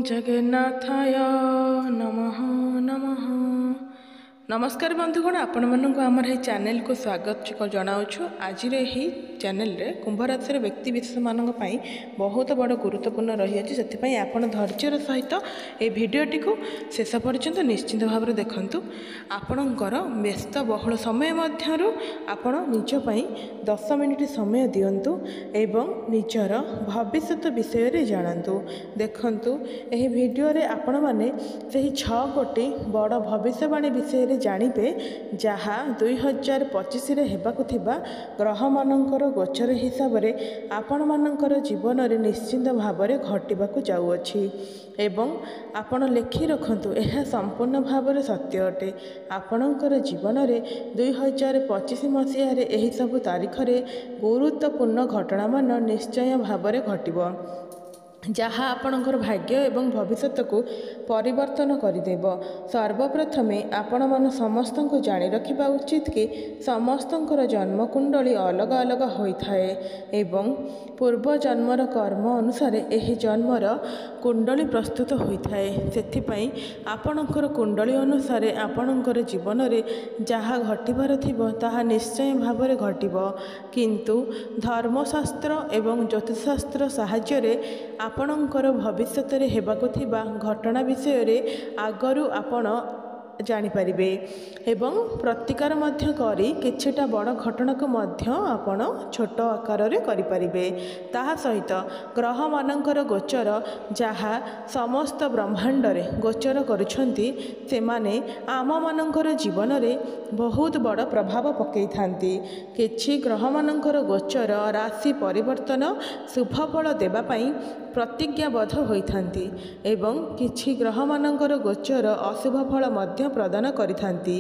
जगन्नाथाय नमः नमः। नमस्कार बंधुगण, आपण मानक आमर ये चैनल को स्वागत जनाऊँ। आज चैनल रे कुंभ राशि व्यक्ति विशेष मान बहुत बड़ गुरुत्वपूर्ण रही से आपण धैर्यर सहित ये भिडटी को शेष पर्यंत निश्चिंत भाव में देखु। आपणकर व्यस्त बहुल समय मध्यरु आपण निजपाई 10 मिनिट समय दिंतु एवं निजर भविष्य विषय रे जानतु। देखंतु एही वीडियो रे आपण माने सही 6 गोटी बड़ भविष्यवाणी विषय रे जानिबे जहा 2025 रे हेबाकु थिबा ग्रह मानकर गोचर हिसाब रे आपण मानकर जीवन रे निश्चिंत भाव में घटिबाकु जाउअछि एवं आपण लेखि रखंतु यह संपूर्ण भाव में सत्य अटे। आपणकर जीवन रे 2025 मसीह रे एही सब तारीख रे गुरुत्वपूर्ण घटना मान निश्चय भाव में घटिबो जहाँ आपणकर भाग्य एवं भविष्य को परिवर्तन करदेव। सर्वप्रथमे आपण मन समस्त को जानी रखिबा उचित कि समस्तंकर जन्म कुंडली अलग अलग होता है एवं पूर्व जन्मर कर्म अनुसार यही जन्मर कुंडली प्रस्तुत होता है। सेथिपाई आपणकर कुंडली अनुसार आपणकर जीवन रे जहाँ घटिबार थिबो ताहा निश्चय भाव में घटिबो, किंतु धर्मशास्त्र एवं ज्योतिषशास्त्र साहाय्य रे आपणकर भविष्य रे हेबाकु थिबा घटना विषय रे आगरु आपण जानिपारिबे एवं प्रतिकार मध्य करी किछिटा बड़ घटना को मध्य आपण छोट आकार रे करि परिबे। ताहा सहित ग्रह मानकर गोचर जहा समस्त ब्रह्मांड रे गोचर करुछंती से माने आम मानकर जीवन रे बहुत बड़ प्रभाव पकई थांती। किछि ग्रह मानकर गोचर राशि परिवर्तन शुभ फल देबा पई प्रतिज्ञाबद्ध होइथांती एवं किछि ग्रह मानकर गोचर अशुभ फल मध्य प्रदान करिथांती।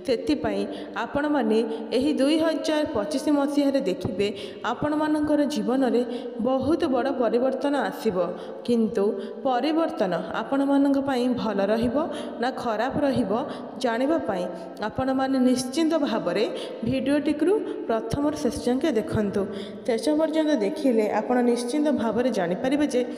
सेथिपाई आपण माने एही 2025 मसीह रे देखिबे आपण मानकर जीवन रे बहुत बड़ परिवर्तन आसीबो, किंतु परिवर्तन आपण मानक पई भल रहिबो ना खराब रहिबो जानिबा पई आपण माने निश्चिंत भाव में भिडियोटी को प्रथम शेष जाके देखंतु। शेष पर्यंत देखिले आपण निश्चिंत भाव में जानिपारिबे जे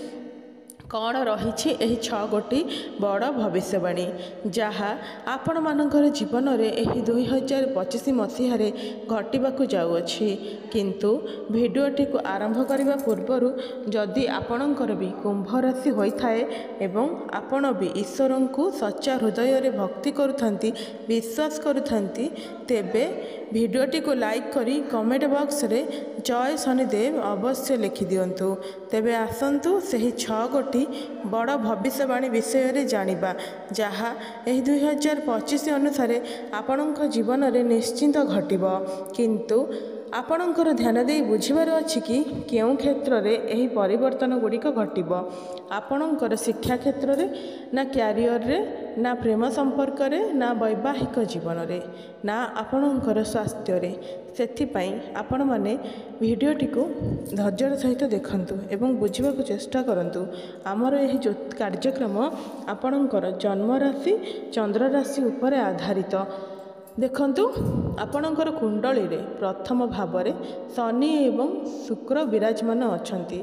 कौन रही यही 6 गोटी बड़ भविष्यवाणी जहाँ आपण मानकर जीवन रे यही 2025 मसीह रे घटिबाकु जाउअछि। किंतु भिडियोटी को आरंभ करने पूर्वर जदि आपणकर भी कुंभ राशि होइथाए एवं आपण भी ईश्वर को सच्चा हृदय रे भक्ति करुथांती विश्वास करुथांती तेबे भिडियोटी को लाइक करी कमेंट बॉक्स रे जय शनिदेव अवश्य लिखि दियंतु। तेबे आसंतु सही 6 गोटी बड़ भविष्यवाणी विषय रे जानिबा जहाँ यही 2025 अनुसार आपणक जीवन रे निश्चिंत घटिबो, किंतु आपणकर ध्यान दे बुझिबार अछि कि केउं क्षेत्र रे एही परिवर्तन गुड़िक घटिबो। आपणकर शिक्षा क्षेत्र रे ना क्यारियर रे ना प्रेम संपर्क रे ना वैवाहिक जीवन रे ना आपणकर स्वास्थ्य रे। सेथिपाई आपण माने भिडियोटी को धैर्यर सहित देखंतु एवं बुझिबाकु चेष्टा करंतु। आमर एही कार्यक्रम आपणकर जन्म राशि चंद्र राशि उपर आधारित। देखंतु आपणकर कुंडली रे प्रथम भाव में शनि एवं शुक्र विराजमान अछंती।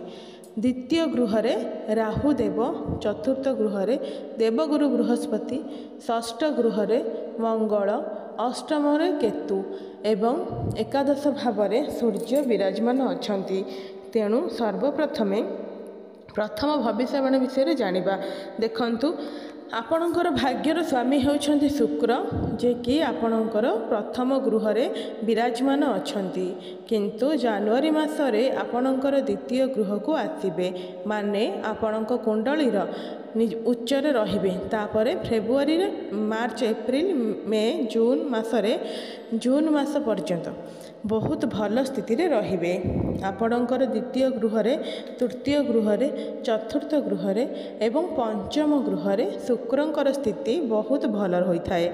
द्वितीय गृह रे राहु देव, चतुर्थ गृह रे देवगुरु बृहस्पति, षष्ठ गृह रे मंगल, अष्टम रे केतु एवं एकादश भाव में सूर्य विराजमान अछंती। तेणु सर्वप्रथमे प्रथम भविष्यवाणी विषय जानिबा। देखंतु आपणकर भाग्यर स्वामी होउछंती शुक्र जे कि आपणकर प्रथम गृह रे विराजमान अछंती, किंतु जनवरी मासरे आपणकर द्वितीय गृह को आसीबे माने आपणक कुंडलीर उच्चरे रहिबे। तापरे फेब्रुआरी रे मार्च एप्रिल मे जून मासरे जून मास पर्यंत बहुत भल स्थिति रे रहिबे। आपणकर द्वितीय गृह रे, तृतीय गृह रे, चतुर्थ गृह रे एवं पंचम गृह रे शुक्रंकर स्थिति बहुत भल होइथाए।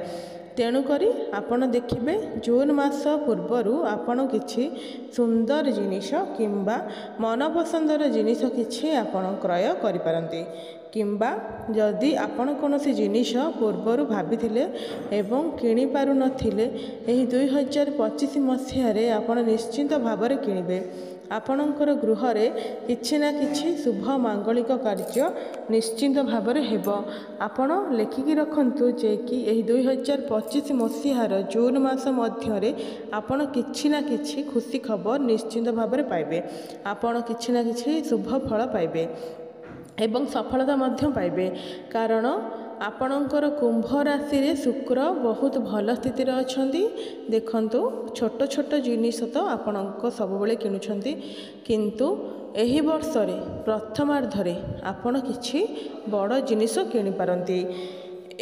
तेणुकरी आपण देखिबे जून मास पूर्वर आपण किछि सुंदर जिनिष किंबा मनपसंदर जिनिष किछि आपण क्रय करि पारंती, किंबा जदि आपण कोनोसी जिनिष पूर्वर भाबिथिले एवं किनि पारु नथिले एही 2025 मसीह रे आपण निश्चिंत भाव में किनिबे। ଆପଣଙ୍କର ଗୃହରେ କିଛି ନା କିଛି ଶୁଭ ମାଙ୍ଗଳିକ କାର୍ଯ୍ୟ ନିଶ୍ଚିନ୍ତ ଭାବରେ ହେବ। ଆପଣ ଲେଖିକି ରଖନ୍ତୁ ଯେ କି ଏହି 2025 ମସିହାର ଜୁନ୍ ମାସ ମଧ୍ୟରେ ଆପଣ କିଛି ନା କିଛି ଖୁସି ଖବର ନିଶ୍ଚିନ୍ତ ଭାବରେ ପାଇବେ। ଆପଣ କିଛି ନା କିଛି ଶୁଭ ଫଳ ପାଇବେ ଏବଂ ସଫଳତା ମଧ୍ୟ ପାଇବେ। କାରଣ ଆପଣଙ୍କର କୁମ୍ଭ ରାଶିରେ ଶୁକ୍ର ବହୁତ ଭଲ ସ୍ଥିତିରେ ଅଛନ୍ତି। ଦେଖନ୍ତୁ, ଛୋଟ ଛୋଟ ଜିନିଷ ତ ଆପଣଙ୍କ ସବୁବେଳେ କିଣୁଛନ୍ତି, କିନ୍ତୁ ଏହି ବର୍ଷରେ ପ୍ରଥମାର୍ଦ୍ଧରେ ଆପଣ କିଛି ବଡ଼ ଜିନିଷ କିଣିପାରନ୍ତି।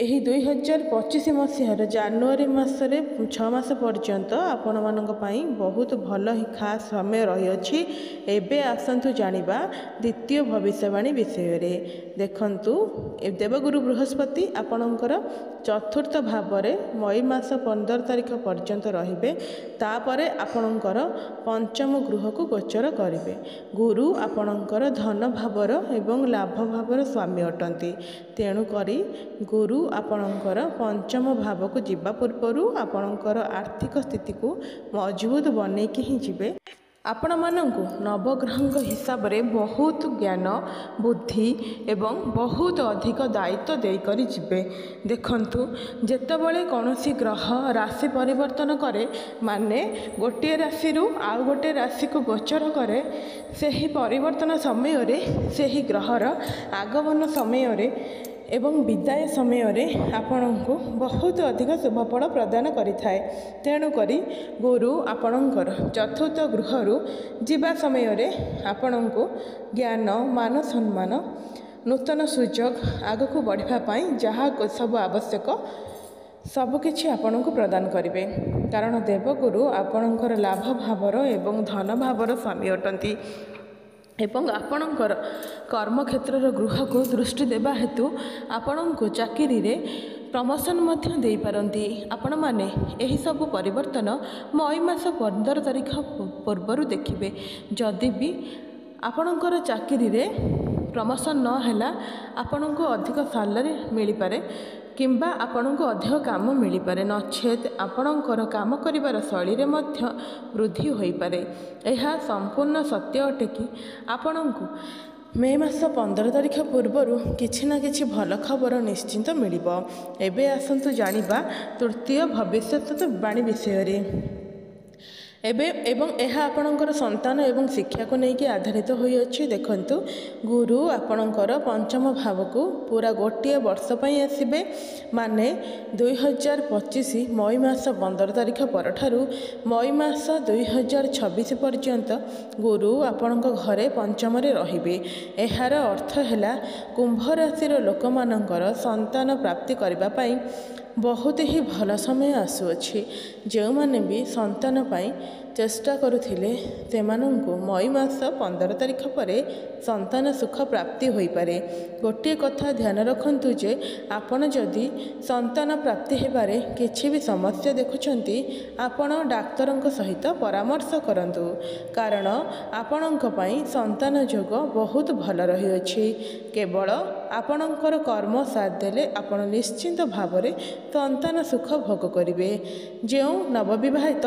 ଏହି 2025 ମସିହାର ଜାନୁଆରୀ ମାସରେ 6 ମାସ ପର୍ଯ୍ୟନ୍ତ ଆପଣମାନଙ୍କ ପାଇଁ ବହୁତ ଭଲ ଖାସ୍ ସମୟ ରହିଅଛି। ଏବେ ଆସନ୍ତୁ ଜାଣିବା ଦ୍ୱିତୀୟ ଭବିଷ୍ୟବାଣୀ ବିଷୟରେ। ଦେଖନ୍ତୁ, ଦେବଗୁରୁ ବୃହସ୍ପତି ଆପଣଙ୍କର ଚତୁର୍ଥ ଭାବରେ ମଇ ମାସ 15 ତାରିଖ ପର୍ଯ୍ୟନ୍ତ ରହିବେ। ତାପରେ ଆପଣଙ୍କର ପଞ୍ଚମ ଗୃହକୁ ଗୋଚର କରିବେ। ଗୁରୁ ଆପଣଙ୍କର ଧନ ଭାବର ଏବଂ ଲାଭ ଭାବର ସ୍ୱାମୀ ଅଟନ୍ତି। ତେଣୁକରି ଗୁରୁ ଆପଣଙ୍କର ପଞ୍ଚମ ଭାବକୁ ଯିବା ପୂର୍ବରୁ ଆପଣଙ୍କର ଆର୍ଥିକ ସ୍ଥିତିକୁ ମଜବୁତ ବନେଇକି ହିଁ ଯିବେ। ଆପଣମାନଙ୍କୁ ନବଗ୍ରହଙ୍କ ହିସାବରେ ବହୁତ ଜ୍ଞାନ, ବୁଦ୍ଧି ଏବଂ ବହୁତ ଅଧିକ ଦାୟିତ୍ୱ ଦେଇକରି ଯିବେ। ଦେଖନ୍ତୁ, ଯେତେବେଳେ କୌଣସି ଗ୍ରହ ରାଶି ପରିବର୍ତ୍ତନ କରେ, ମାନେ ଗୋଟିଏ ରାଶିରୁ ଆଉ ଗୋଟିଏ ରାଶିକୁ ଗୋଚର କରେ, ସେହି ପରିବର୍ତ୍ତନ ସମୟରେ ସେହି ଗ୍ରହର ଆଗମନ ସମୟରେ ଏବଂ ବିଦାୟ ସମୟରେ ଆପଣଙ୍କୁ ବହୁତ ଅଧିକ ଶୁଭଫଳ ପ୍ରଦାନ କରିଥାଏ। ତେଣୁକରି ଗୁରୁ ଆପଣଙ୍କର ଚତୁର୍ଥ ଗୃହରୁ ଯିବା ସମୟରେ ଆପଣଙ୍କୁ ଜ୍ଞାନ, ମାନ, ସମ୍ମାନ, ନୂତନ ସୁଯୋଗ, ଆଗକୁ ବଢ଼ିବା ପାଇଁ ଯାହା ସବୁ ଆବଶ୍ୟକ ସବୁକିଛି ଆପଣଙ୍କୁ ପ୍ରଦାନ କରିବେ। କାରଣ ଦେବଗୁରୁ ଆପଣଙ୍କର ଲାଭ ଭାବର ଏବଂ ଧନ ଭାବର ସ୍ୱାମୀ ଅଟନ୍ତି ଏବଂ ଆପଣଙ୍କର କର୍ମକ୍ଷେତ୍ରର ଗୃହକୁ ଦୃଷ୍ଟି ଦେବା ହେତୁ ଆପଣଙ୍କୁ ଚାକିରିରେ ପ୍ରମୋସନ୍ ମଧ୍ୟ ଦେଇପାରନ୍ତି। ଆପଣମାନେ ଏହିସବୁ ପରିବର୍ତ୍ତନ ମଇ ମାସ 15 ତାରିଖ ପୂର୍ବରୁ ଦେଖିବେ। ଯଦି ବି ଆପଣଙ୍କର ଚାକିରିରେ ପ୍ରମୋସନ୍ ନ ହେଲା, ଆପଣଙ୍କୁ ଅଧିକ ସାଲାରୀ ମିଳିପାରେ କିମ୍ବା ଆପଣଙ୍କୁ ଅଧିକ କାମ ମିଳିପାରେ, ନଚେତ୍ ଆପଣଙ୍କର କାମ କରିବାର ଶୈଳୀରେ ମଧ୍ୟ ବୃଦ୍ଧି ହୋଇପାରେ। ଏହା ସମ୍ପୂର୍ଣ୍ଣ ସତ୍ୟ ଅଟେ କି ଆପଣଙ୍କୁ ମେ ମାସ 15 ତାରିଖ ପୂର୍ବରୁ କିଛି ନା କିଛି ଭଲ ଖବର ନିଶ୍ଚିନ୍ତ ମିଳିବ। ଏବେ ଆସନ୍ତୁ ଜାଣିବା ତୃତୀୟ ଭବିଷ୍ୟବାଣୀ ବିଷୟରେ। ଏବଂ ଏହା ଆପଣଙ୍କର ସନ୍ତାନ ଏବଂ ଶିକ୍ଷାକୁ ନେଇକି ଆଧାରିତ ହୋଇଅଛି। ଦେଖନ୍ତୁ, ଗୁରୁ ଆପଣଙ୍କର ପଞ୍ଚମ ଭାବକୁ ପୁରା ଗୋଟିଏ ବର୍ଷ ପାଇଁ ଆସିବେ। ମାନେ 2025 ମଇ ମାସ 15 ତାରିଖ ପରଠାରୁ ମଇ ମାସ 2026 ପର୍ଯ୍ୟନ୍ତ ଗୁରୁ ଆପଣଙ୍କ ଘରେ ପଞ୍ଚମରେ ରହିବେ। ଏହାର ଅର୍ଥ ହେଲା କୁମ୍ଭ ରାଶିର ଲୋକମାନଙ୍କର ସନ୍ତାନ ପ୍ରାପ୍ତି କରିବା ପାଇଁ ବହୁତ ହିଁ ଭଲ ସମୟ ଆସୁଅଛି। ଯେଉଁମାନେ ବି ସନ୍ତାନ ପାଇଁ ଚେଷ୍ଟା କରୁଥିଲେ, ସେମାନଙ୍କୁ ମଇ ମାସ 15 ତାରିଖ ପରେ ସନ୍ତାନ ସୁଖ ପ୍ରାପ୍ତି ହୋଇପାରେ। ଗୋଟିଏ କଥା ଧ୍ୟାନ ରଖନ୍ତୁ ଯେ ଆପଣ ଯଦି ସନ୍ତାନ ପ୍ରାପ୍ତି ହେବାରେ କିଛି ବି ସମସ୍ୟା ଦେଖୁଛନ୍ତି, ଆପଣ ଡାକ୍ତରଙ୍କ ସହିତ ପରାମର୍ଶ କରନ୍ତୁ। କାରଣ ଆପଣଙ୍କ ପାଇଁ ସନ୍ତାନ ଯୋଗ ବହୁତ ଭଲ ରହିଅଛି। କେବଳ ଆପଣଙ୍କର କର୍ମ ସାଥ ଦେଲେ ଆପଣ ନିଶ୍ଚିନ୍ତ ଭାବରେ ସନ୍ତାନ ସୁଖ ଭୋଗ କରିବେ। ଯେଉଁ ନବବିବାହିତ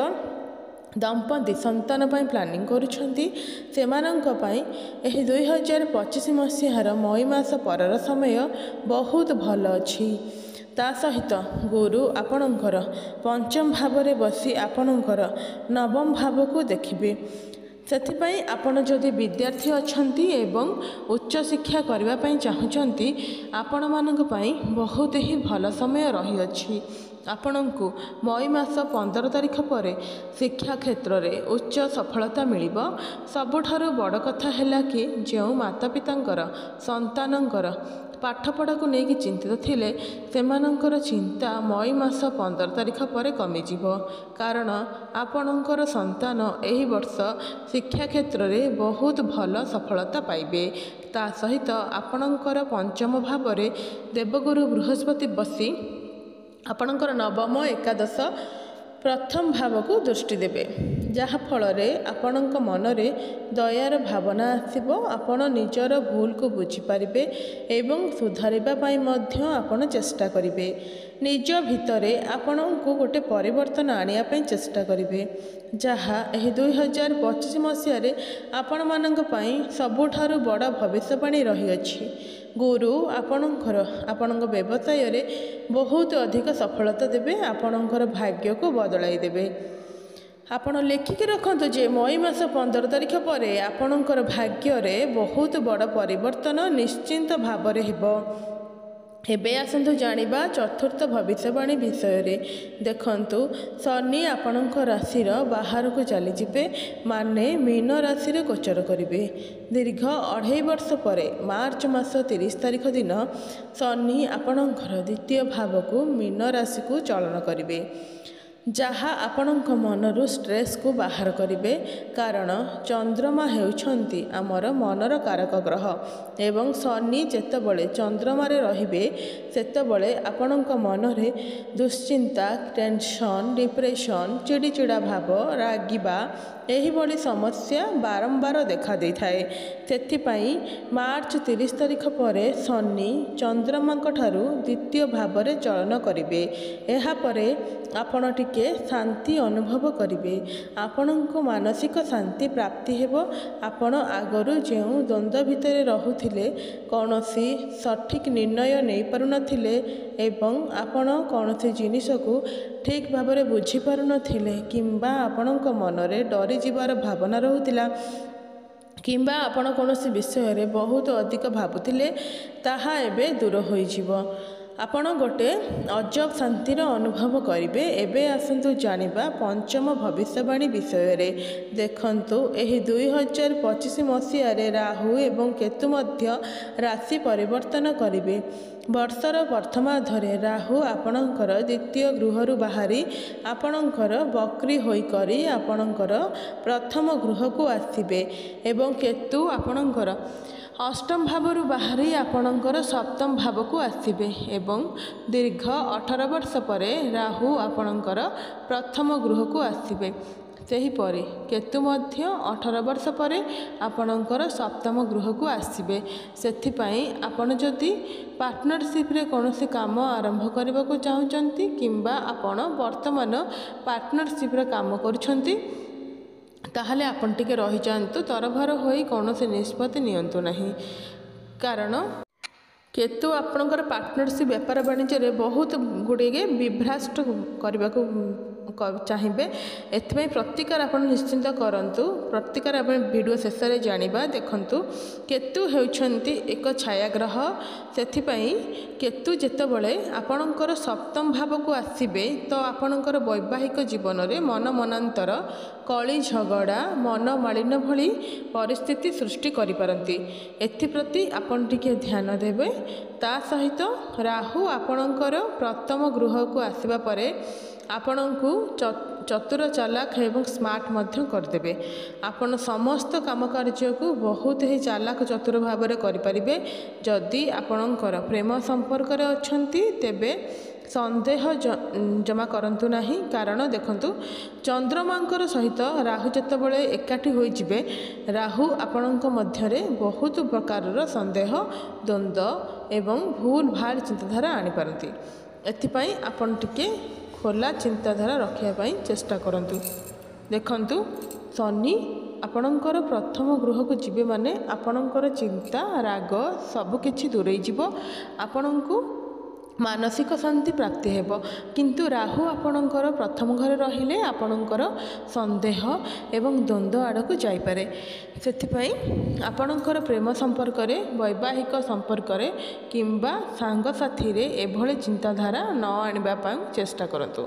ଦମ୍ପତି ସନ୍ତାନ ପାଇଁ ପ୍ଲାନିଂ କରୁଛନ୍ତି, ସେମାନଙ୍କ ପାଇଁ ଏହି 2025 ମସିହାର ମଇ ମାସ ପରର ସମୟ ବହୁତ ଭଲ ଅଛି। ତା ସହିତ ଗୁରୁ ଆପଣଙ୍କର ପଞ୍ଚମ ଭାବରେ ବସି ଆପଣଙ୍କର ନବମ ଭାବକୁ ଦେଖିବେ। ସେଥିପାଇଁ ଆପଣ ଯଦି ବିଦ୍ୟାର୍ଥୀ ଅଛନ୍ତି ଏବଂ ଉଚ୍ଚଶିକ୍ଷା କରିବା ପାଇଁ ଚାହୁଁଛନ୍ତି, ଆପଣମାନଙ୍କ ପାଇଁ ବହୁତ ହିଁ ଭଲ ସମୟ ରହିଅଛି। ଆପଣଙ୍କୁ ମଇ ମାସ 15 ତାରିଖ ପରେ ଶିକ୍ଷା କ୍ଷେତ୍ରରେ ଉଚ୍ଚ ସଫଳତା ମିଳିବ। ସବୁଠାରୁ ବଡ଼ କଥା ହେଲା କି ଯେଉଁ ମାତା ପିତାଙ୍କର ସନ୍ତାନଙ୍କର ପାଠପଢ଼ାକୁ ନେଇକି ଚିନ୍ତିତ ଥିଲେ, ସେମାନଙ୍କର ଚିନ୍ତା ମଇ ମାସ 15 ତାରିଖ ପରେ କମିଯିବ। କାରଣ ଆପଣଙ୍କର ସନ୍ତାନ ଏହି ବର୍ଷ ଶିକ୍ଷା କ୍ଷେତ୍ରରେ ବହୁତ ଭଲ ସଫଳତା ପାଇବେ। ତା ସହିତ ଆପଣଙ୍କର ପଞ୍ଚମ ଭାବରେ ଦେବଗୁରୁ ବୃହସ୍ପତି ବସି ଆପଣଙ୍କର ନବମ, ଏକାଦଶ, ପ୍ରଥମ ଭାବକୁ ଦୃଷ୍ଟି ଦେବେ, ଯାହାଫଳରେ ଆପଣଙ୍କ ମନରେ ଦୟାର ଭାବନା ଆସିବ। ଆପଣ ନିଜର ଭୁଲକୁ ବୁଝିପାରିବେ ଏବଂ ସୁଧାରିବା ପାଇଁ ମଧ୍ୟ ଆପଣ ଚେଷ୍ଟା କରିବେ। ନିଜ ଭିତରେ ଆପଣଙ୍କୁ ଗୋଟେ ପରିବର୍ତ୍ତନ ଆଣିବା ପାଇଁ ଚେଷ୍ଟା କରିବେ, ଯାହା ଏହି 2025 ମସିହାରେ ଆପଣମାନଙ୍କ ପାଇଁ ସବୁଠାରୁ ବଡ଼ ଭବିଷ୍ୟବାଣୀ ରହିଅଛି। ଗୁରୁ ଆପଣଙ୍କ ବ୍ୟବସାୟରେ ବହୁତ ଅଧିକ ସଫଳତା ଦେବେ, ଆପଣଙ୍କର ଭାଗ୍ୟକୁ ବଦଳାଇ ଦେବେ। ଆପଣ ଲେଖିକି ରଖନ୍ତୁ ଯେ ମଇ ମାସ 15 ତାରିଖ ପରେ ଆପଣଙ୍କର ଭାଗ୍ୟରେ ବହୁତ ବଡ଼ ପରିବର୍ତ୍ତନ ନିଶ୍ଚିନ୍ତ ଭାବରେ ହେବ। ଏବେ ଆସନ୍ତୁ ଜାଣିବା ଚତୁର୍ଥ ଭବିଷ୍ୟବାଣୀ ବିଷୟରେ। ଦେଖନ୍ତୁ, ଶନି ଆପଣଙ୍କ ରାଶିର ବାହାରକୁ ଚାଲିଯିବେ, ମାନେ ମୀନ ରାଶିରେ ଗୋଚର କରିବେ। ଦୀର୍ଘ 2.5 ବର୍ଷ ପରେ ମାର୍ଚ୍ଚ ମାସ 30 ତାରିଖ ଦିନ ଶନି ଆପଣଙ୍କର ଦ୍ୱିତୀୟ ଭାବକୁ ମୀନ ରାଶିକୁ ଚଳନ କରିବେ, ଯାହା ଆପଣଙ୍କ ମନରୁ ଷ୍ଟ୍ରେସ୍କୁ ବାହାର କରିବେ। କାରଣ ଚନ୍ଦ୍ରମା ହେଉଛନ୍ତି ଆମର ମନର କାରକ ଗ୍ରହ ଏବଂ ଶନି ଯେତେବେଳେ ଚନ୍ଦ୍ରମାରେ ରହିବେ ସେତେବେଳେ ଆପଣଙ୍କ ମନରେ ଦୁଶ୍ଚିନ୍ତା, ଟେନସନ୍, ଡିପ୍ରେସନ୍, ଚିଡ଼ିଚିଡ଼ା ଭାବ, ରାଗିବା ଏହିଭଳି ସମସ୍ୟା ବାରମ୍ବାର ଦେଖା ଦେଇଥାଏ। ସେଥିପାଇଁ ମାର୍ଚ୍ଚ 30 ତାରିଖ ପରେ ଶନି ଚନ୍ଦ୍ରମାଙ୍କ ଠାରୁ ଦ୍ୱିତୀୟ ଭାବରେ ଚଳନ କରିବେ। ଏହାପରେ ଆପଣ ଟିକେ ଶାନ୍ତି ଅନୁଭବ କରିବେ। ଆପଣଙ୍କୁ ମାନସିକ ଶାନ୍ତି ପ୍ରାପ୍ତି ହେବ। ଆପଣ ଆଗରୁ ଯେଉଁ ଦ୍ୱନ୍ଦ୍ୱ ଭିତରେ ରହୁଥିଲେ, କୌଣସି ସଠିକ୍ ନିର୍ଣ୍ଣୟ ନେଇପାରୁନଥିଲେ ଏବଂ ଆପଣ କୌଣସି ଜିନିଷକୁ ଠିକ୍ ଭାବରେ ବୁଝିପାରୁନଥିଲେ କିମ୍ବା ଆପଣଙ୍କ ମନରେ ଡରିଯିବାର ଭାବନା ରହୁଥିଲା କିମ୍ବା ଆପଣ କୌଣସି ବିଷୟରେ ବହୁତ ଅଧିକ ଭାବୁଥିଲେ, ତାହା ଏବେ ଦୂର ହୋଇଯିବ। ଆପଣ ଗୋଟେ ଅଜବ ଶାନ୍ତିର ଅନୁଭବ କରିବେ। ଏବେ ଆସନ୍ତୁ ଜାଣିବା ପଞ୍ଚମ ଭବିଷ୍ୟବାଣୀ ବିଷୟରେ। ଦେଖନ୍ତୁ, ଏହି 2025 ମସିହାରେ ରାହୁ ଏବଂ କେତୁ ମଧ୍ୟ ରାଶି ପରିବର୍ତ୍ତନ କରିବେ। ବର୍ଷର ପ୍ରଥମାର୍ଦ୍ଧରେ ରାହୁ ଆପଣଙ୍କର ଦ୍ୱିତୀୟ ଗୃହରୁ ବାହାରି ଆପଣଙ୍କର ବକ୍ରି ହୋଇକରି ଆପଣଙ୍କର ପ୍ରଥମ ଗୃହକୁ ଆସିବେ ଏବଂ କେତୁ ଆପଣଙ୍କର ଅଷ୍ଟମ ଭାବରୁ ବାହାରି ଆପଣଙ୍କର ସପ୍ତମ ଭାବକୁ ଆସିବେ ଏବଂ ଦୀର୍ଘ 18 ବର୍ଷ ପରେ ରାହୁ ଆପଣଙ୍କର ପ୍ରଥମ ଗୃହକୁ ଆସିବେ। ସେହିପରି କେତୁ ମଧ୍ୟ 18 ବର୍ଷ ପରେ ଆପଣଙ୍କର ସପ୍ତମ ଗୃହକୁ ଆସିବେ। ସେଥିପାଇଁ ଆପଣ ଯଦି ପାର୍ଟନରସିପ୍ରେ କୌଣସି କାମ ଆରମ୍ଭ କରିବାକୁ ଚାହୁଁଛନ୍ତି କିମ୍ବା ଆପଣ ବର୍ତ୍ତମାନ ପାର୍ଟନରସିପ୍ରେ କାମ କରୁଛନ୍ତି, ତାହେଲେ ଆପଣ ଟିକେ ରହିଯାଆନ୍ତୁ। ତରଭର ହୋଇ କୌଣସି ନିଷ୍ପତ୍ତି ନିଅନ୍ତୁ ନାହିଁ, କାରଣ କେତୁ ଆପଣଙ୍କର ପାର୍ଟନରସିପ୍ ବେପାର ବାଣିଜ୍ୟରେ ବହୁତ ଗୁଡ଼ିଏ ବିଭ୍ରାଷ୍ଟ କରିବାକୁ ଚାହିଁବେ। ଏଥିପାଇଁ ପ୍ରତିକାର ଆପଣ ନିଶ୍ଚିନ୍ତ କରନ୍ତୁ। ପ୍ରତିକାର ଆପଣ ଭିଡ଼ିଓ ଶେଷରେ ଜାଣିବା। ଦେଖନ୍ତୁ, କେତୁ ହେଉଛନ୍ତି ଏକ ଛାୟାଗ୍ରହ। ସେଥିପାଇଁ କେତୁ ଯେତେବେଳେ ଆପଣଙ୍କର ସପ୍ତମ ଭାବକୁ ଆସିବେ ତ ଆପଣଙ୍କର ବୈବାହିକ ଜୀବନରେ ମନାନ୍ତର, କଳି ଝଗଡ଼ା, ମନମାଳିନ୍ୟ ଭଳି ପରିସ୍ଥିତି ସୃଷ୍ଟି କରିପାରନ୍ତି। ଏଥିପ୍ରତି ଆପଣ ଟିକେ ଧ୍ୟାନ ଦେବେ। ତା ସହିତ ରାହୁ ଆପଣଙ୍କର ପ୍ରଥମ ଗୃହକୁ ଆସିବା ପରେ ଆପଣଙ୍କୁ ଚତୁର, ଚାଲାକ ଏବଂ ସ୍ମାର୍ଟ ମଧ୍ୟ କରିଦେବେ। ଆପଣ ସମସ୍ତ କାମ କାର୍ଯ୍ୟକୁ ବହୁତ ହିଁ ଚାଲାକ ଚତୁର ଭାବରେ କରିପାରିବେ। ଯଦି ଆପଣଙ୍କର ପ୍ରେମ ସମ୍ପର୍କରେ ଅଛନ୍ତି ତେବେ ସନ୍ଦେହ ଜମା କରନ୍ତୁ ନାହିଁ, କାରଣ ଦେଖନ୍ତୁ, ଚନ୍ଦ୍ରମାଙ୍କର ସହିତ ରାହୁ ଯେତେବେଳେ ଏକାଠି ହୋଇଯିବେ, ରାହୁ ଆପଣଙ୍କ ମଧ୍ୟରେ ବହୁତ ପ୍ରକାରର ସନ୍ଦେହ, ଦ୍ୱନ୍ଦ୍ୱ ଏବଂ ଭୁଲ ଭାଲ ଚିନ୍ତାଧାରା ଆଣିପାରନ୍ତି। ଏଥିପାଇଁ ଆପଣ ଟିକେ ଖୋଲା ଚିନ୍ତାଧାରା ରଖିବା ପାଇଁ ଚେଷ୍ଟା କରନ୍ତୁ। ଦେଖନ୍ତୁ, ଶନି ଆପଣଙ୍କର ପ୍ରଥମ ଗୃହକୁ ଯିବେ ମାନେ ଆପଣଙ୍କର ଚିନ୍ତା, ରାଗ ସବୁକିଛି ଦୂରେଇ ଯିବ। ଆପଣଙ୍କୁ ମାନସିକ ଶାନ୍ତି ପ୍ରାପ୍ତି ହେବ। କିନ୍ତୁ ରାହୁ ଆପଣଙ୍କର ପ୍ରଥମ ଘରେ ରହିଲେ ଆପଣଙ୍କର ସନ୍ଦେହ ଏବଂ ଦ୍ୱନ୍ଦ୍ୱ ଆଡ଼କୁ ଯାଇପାରେ। ସେଥିପାଇଁ ଆପଣଙ୍କର ପ୍ରେମ ସମ୍ପର୍କରେ, ବୈବାହିକ ସମ୍ପର୍କରେ କିମ୍ବା ସାଙ୍ଗସାଥିରେ ଏଭଳି ଚିନ୍ତାଧାରା ନ ଆଣିବା ପାଇଁ ଚେଷ୍ଟା କରନ୍ତୁ।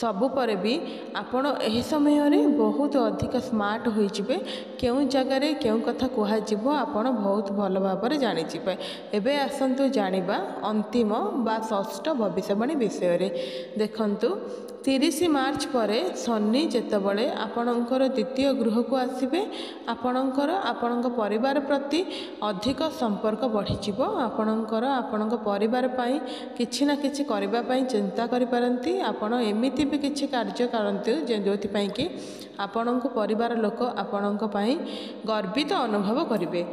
ସବୁ ପରେ ବି ଆପଣ ଏହି ସମୟରେ ବହୁତ ଅଧିକ ସ୍ମାର୍ଟ ହୋଇଯିବେ। କେଉଁ ଜାଗାରେ କେଉଁ କଥା କୁହାଯିବ ଆପଣ ବହୁତ ଭଲ ଭାବରେ ଜାଣିଯିବେ। ଏବେ ଆସନ୍ତୁ ଜାଣିବା ଅନ୍ତିମ ବା षष्ठ भविष्यवाणी विषय देखंतु 30 मार्च पर शनि जेतेबळे आपणकर द्वितीय गृह को आसबे आपणकर आपण परिवार प्रति अधिक संपर्क बढ़ीजिवो आपणकर आपण परिवार पाई किछि ना किछि करबा पाई चिंता करि पारंती आपण एमिति भी किछि कार्य करंती जोथि पाई कि आपणक परिवार लोक आपणक पाई गर्वित अनुभव करिवे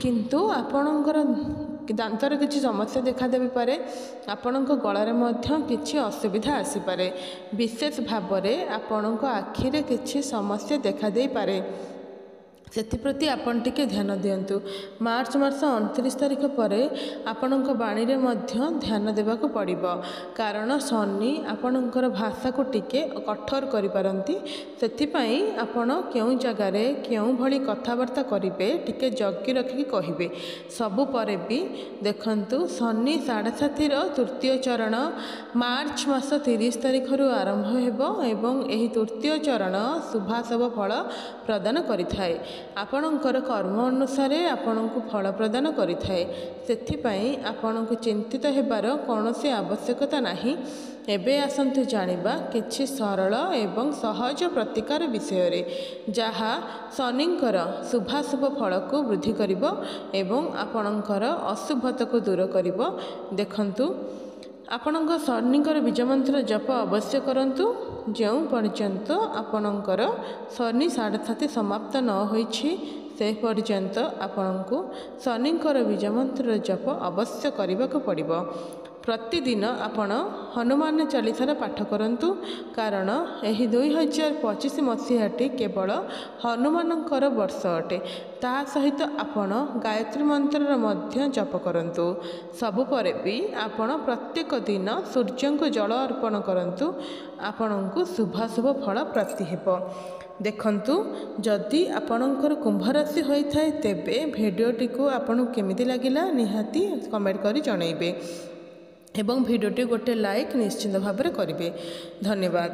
किंतु आपणकर दांतर किछि समस्या देखा देबी पारे आपणक गळारे मध्य किछि असुविधा आसी पारे विशेष भाबरे आपणक आखिरे किछि समस्या देखा देई पारे सेप्रति आपण टिके ध्यान दियंतु। मार्च मास 29 तारिख पर आपणक बाणी रे मध्य ध्यान देबाक पड़िबो कारण शनि आपणकर भाषा को टिके कठोर करि पारंती सेति पई आपण केउ जगह रे केउ भली कथावार्ता करिवे टिके जग्गी रखि कहिबे सबु परे भी देखंतु शनि 7.5 रो तृतीय चरण मार्च मास 30 तारिख रु आरंभ हेबो एवं एही तृतीय चरण शुभाशुभ फल प्रदान करिथाय आपणकर कर्म अनुसार आपणको फल प्रदान करिथाय सेथिपाई आपणको चिंतित हेबार कौनसी आवश्यकता नाही। एबे आसंतु जानिबा किछि सरल एवं सहज प्रतिकार विषय रे जहा शनिंकर शुभाशुभ फल को वृद्धि करिवो एवं आपणकर अशुभता को दूर करिवो देखंतु आपणक शनिंकर बीज मंत्र जप अवश्य करंतु जो पर्यंत आपणकर शनि 7.5 समाप्त न होइछि से पर्यंत आपणको शनिंकर बीज मंत्र जप अवश्य करबाक पड़िबो। प्रतिदिन आपण हनुमान चालीसार पाठ करंतु कारण एही 2025 मसीहाटी केवल हनुमानकर वर्ष अटे ता सहित आपण गायत्री मंत्र मध्य जप करंतु सबु परे भी आपण प्रत्येक दिन सूर्य को जल अर्पण करंतु आपणको शुभाशुभ फल प्राप्ति हेबो। देखंतु जदि आपणकर कुंभ राशि होइथाय तेबे भिडियोटी को आपन केमिति लागिला निहाती कमेंट करी जणाइबे एवं भिडियोटी गोटे लाइक निश्चित भाव में करेंगे। धन्यवाद।